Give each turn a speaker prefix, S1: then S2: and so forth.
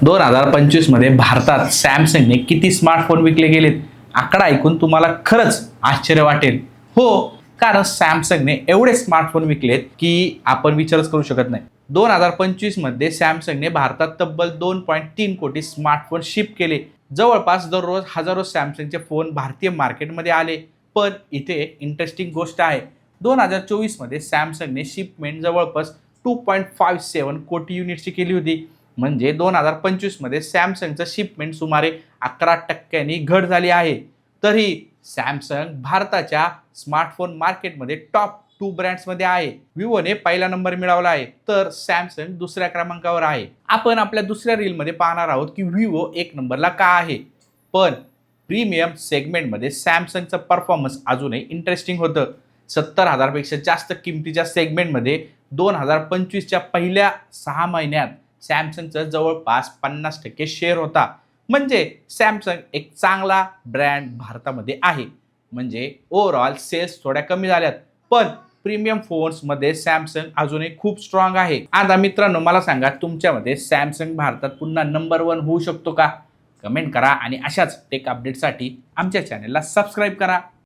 S1: 2025 मध्ये भारतात सॅमसंगने किती स्मार्टफोन विकले गेलेत? आकडा ऐकून तुम्हाला खरंच आश्चर्य वाटेल. हो, कारण सॅमसंगने एवढे स्मार्टफोन विकलेत की आपण विचारच करू शकत नाही. 2025 मध्ये सॅमसंगने भारतात तब्बल 2.3 कोटी स्मार्टफोन शिप केले. जवळपास दररोज हजारो सॅमसंगचे फोन भारतीय मार्केटमध्ये आले. पण इथे इंटरेस्टिंग गोष्ट आहे, 2024 मध्ये सॅमसंगने शिपमेंट जवळपास 2.57 कोटी युनिटची केली होती. म्हणजे 2025 मध्ये सॅमसंगचं शिपमेंट सुमारे 11% घट झाली आहे. तरी सॅमसंग भारताच्या स्मार्टफोन मार्केटमध्ये टॉप 2 ब्रँड्समध्ये आहे. विवोने पहिला नंबर मिळवला आहे, तर सॅमसंग दुसऱ्या क्रमांकावर आहे. आपण आपल्या दुसऱ्या रीलमध्ये पाहणार आहोत की विवो एक नंबरला का आहे. पण प्रीमियम सेगमेंटमध्ये सॅमसंगचं परफॉर्मन्स अजूनही इंटरेस्टिंग होतं. 70,000 पेक्षा जास्त किमतीच्या सेगमेंटमध्ये 2025च्या पहिल्या 6 महिन्यात सॅमसंगचं जवळपास 50% शेअर होता. म्हणजे सॅमसंग एक चांगला ब्रँड भारतामध्ये आहे. म्हणजे ओव्हरऑल सेल्स थोड्या कमी झाल्यात, पण प्रीमियम फोन्समध्ये सॅमसंग अजूनही खूप स्ट्रॉंग आहे. आता मित्रांनो, मला सांगा, तुमच्यामध्ये सॅमसंग भारतात पुन्हा नंबर 1 होऊ शकतो का? कमेंट करा आणि अशाच टेक अपडेटसाठी आमच्या चॅनलला सबस्क्राईब करा.